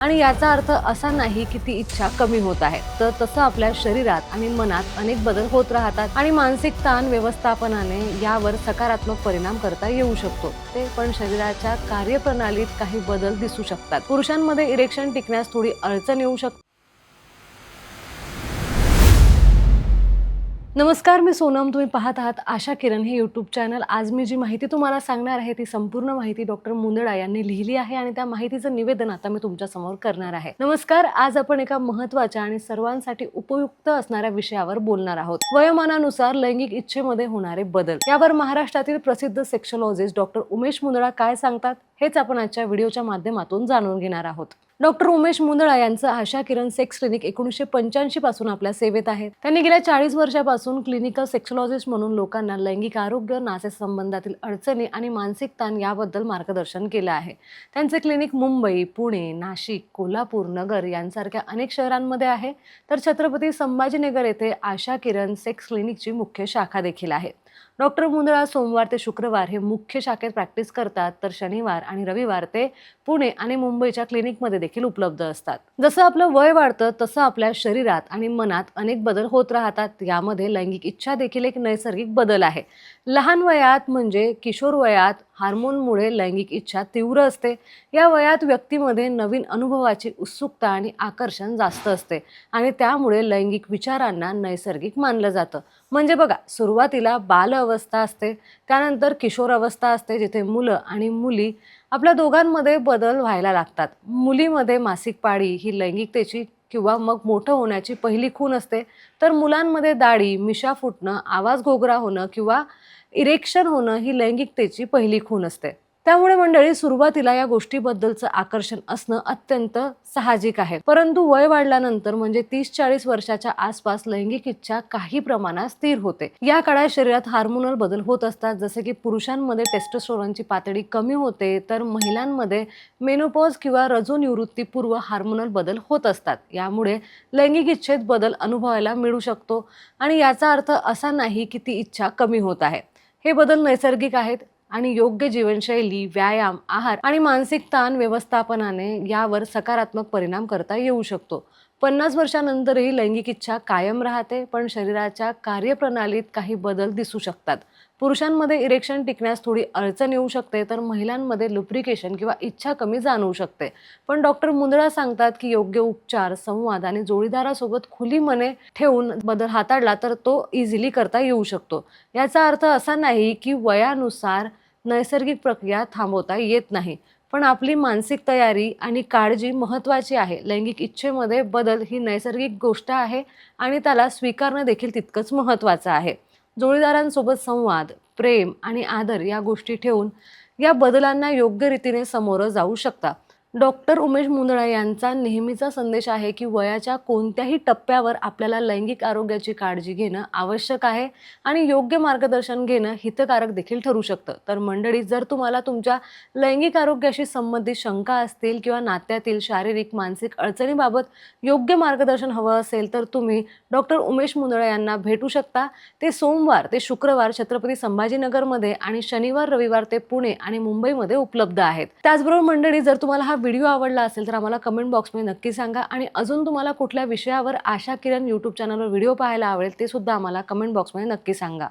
आणि याचा अर्थ असा नाही की ती इच्छा कमी होत आहे, तर तसं आपल्या शरीरात आणि मनात अनेक बदल होत राहतात आणि मानसिक ताण व्यवस्थापनाने यावर सकारात्मक परिणाम करता येऊ शकतो. ते पण शरीराच्या कार्यप्रणालीत काही बदल दिसू शकतात. पुरुषांमध्ये इरेक्शन टिकण्यास थोडी अडचण येऊ शकते. नमस्कार, मी सोनम. तुम्ही पाहत आहात आशा किरण हे यूट्यूब चॅनल. आज मी जी माहिती तुम्हाला सांगणार आहे ती संपूर्ण माहिती डॉक्टर मुंदडा यांनी लिहिली आहे आणि त्या माहितीचं निवेदन आता मी तुमच्या समोर करणार आहे. नमस्कार, आज आपण एका महत्त्वाच्या आणि सर्वांसाठी उपयुक्त असणाऱ्या विषयावर बोलणार आहोत. वयोमानानुसार लैंगिक इच्छेमध्ये होणारे बदल. यावर महाराष्ट्रातील प्रसिद्ध सेक्सॉलॉजिस्ट डॉक्टर उमेश मुंदडा काय सांगतात हेच आपण आजच्या व्हिडिओच्या माध्यमातून जाणून घेणार आहोत. डॉक्टर उमेश मुंदडा यांचं आशा किरण सेक्स क्लिनिक 1985 पासून आपल्या सेवेत आहे. त्यांनी गेल्या 40 वर्षापासून क्लिनिकल सेक्सॉलॉजिस्ट म्हणून लोकांना लैंगिक आरोग्य, नातेसंबंधातील अडचणी आणि मानसिक ताण याबद्दल मार्गदर्शन केलं आहे. त्यांचे क्लिनिक मुंबई, पुणे, नाशिक, कोल्हापूर, नगर यांसारख्या अनेक शहरांमध्ये आहे. तर छत्रपती संभाजीनगर येथे आशा किरण सेक्स क्लिनिकची मुख्य शाखा देखील आहे. डॉक्टर मुंदडा सोमवार ते शुक्रवार हे मुख्य शाखेत प्रॅक्टिस करतात, तर शनिवार आणि रविवार ते पुणे आणि मुंबईच्या क्लिनिकमध्ये देखील उपलब्ध असतात. जसं आपलं वय वाढतं तसं आपल्या शरीरात आणि मनात अनेक बदल होत राहतात. यामध्ये लैंगिक इच्छा देखील एक नैसर्गिक बदल आहे. लहान वयात म्हणजे किशोर वयात हार्मोनमुळे लैंगिक इच्छा तीव्र असते. या वयात व्यक्तीमध्ये नवीन अनुभवाची उत्सुकता आणि आकर्षण जास्त असते आणि त्यामुळे लैंगिक विचारांना नैसर्गिक मानलं जातं. म्हणजे बघा, सुरुवातीला बाल अवस्था असते, त्यानंतर किशोर अवस्था असते, जिथे मुलं आणि मुली आपल्या दोघांमध्ये बदल व्हायला लागतात. मुलीमध्ये मासिक पाळी ही लैंगिकतेची किंवा मग मोठं होण्याची पहिली खूण असते, तर मुलांमध्ये दाढी, मिशा फुटणं, आवाज घोगरा होणं किंवा इरेक्शन होणं ही लैंगिकतेची पहिली खूण असते. त्यामुळे मंडळी, सुरुवातीला या गोष्टीबद्दलचं आकर्षण असणं अत्यंत साहजिक आहे. परंतु वय वाढल्यानंतर म्हणजे 30-40 वर्षाच्या आसपास लैंगिक इच्छा काही प्रमाणात स्थिर होते. या काळात शरीरात हार्मोनल बदल होत असतात. जसे की पुरुषांमध्ये टेस्टोस्टेरोनची पातळी कमी होते, तर महिलांमध्ये मेनोपॉज किंवा रजोनिवृत्तीपूर्व हार्मोनल बदल होत असतात. यामुळे लैंगिक इच्छेत बदल अनुभवायला मिळू शकतो आणि याचा अर्थ असा नाही की ती इच्छा कमी होत आहे. हे बदल नैसर्गिक आहेत आणि योग्य जीवनशैली, व्यायाम, आहार आणि मानसिक ताण व्यवस्थापनाने यावर सकारात्मक परिणाम करता येऊ शकतो. 50 वर्षांनंतरही लैंगिक इच्छा कायम राहते, पण शरीराच्या कार्यप्रणालीत काही बदल दिसू शकतात. पुरुषांमध्ये इरेक्शन टिकण्यास थोडी अडचण येऊ शकते, तर महिलांमध्ये लुब्रिकेशन किंवा इच्छा कमी जाणवू शकते. पण डॉक्टर मुंदडा सांगतात की योग्य उपचार, संवाद आणि जोडीदारासोबत खुली मने ठेवून बदल हाताळला तर तो इझिली करता येऊ शकतो. याचा अर्थ असा नाही की वयानुसार नैसर्गिक प्रक्रिया थांबवता येत नाही, पण आपली मानसिक तयारी आणि काळजी महत्त्वाची आहे. लैंगिक इच्छेमध्ये बदल ही नैसर्गिक गोष्ट आहे आणि त्याला स्वीकारणं देखील तितकंच महत्त्वाचं आहे. जोडीदारांसोबत संवाद, प्रेम आणि आदर या गोष्टी ठेवून या बदलांना योग्य रीतीने सामोरं जाऊ शकता. डॉक्टर उमेश मुंदडा यांचा नेहमीचा संदेश आहे की वयाच्या कोणत्याही टप्प्यावर आपल्याला लैंगिक आरोग्याची काळजी घेणं आवश्यक आहे आणि योग्य मार्गदर्शन घेणं हितकारक देखील ठरू शकतं. तर मंडळी, जर तुम्हाला तुमच्या लैंगिक आरोग्याशी संबंधित शंका असतील किंवा नात्यातील शारीरिक, मानसिक अडचणीबाबत योग्य मार्गदर्शन हवं असेल, तर तुम्ही डॉक्टर उमेश मुंदडा यांना भेटू शकता. ते सोमवार ते शुक्रवार छत्रपती संभाजीनगरमध्ये आणि शनिवार, रविवार ते पुणे आणि मुंबईमध्ये उपलब्ध आहेत. त्याचबरोबर मंडळी, जर तुम्हाला हा व्हिडिओ आवडला असेल तर आम्हाला कमेंट बॉक्समध्ये नक्की सांगा आणि अजून तुम्हाला कुठल्या विषयावर आशा किरण यूट्यूब चॅनलवर व्हिडिओ पाहायला आवडेल ते सुद्धा आम्हाला कमेंट बॉक्समध्ये नक्की सांगा.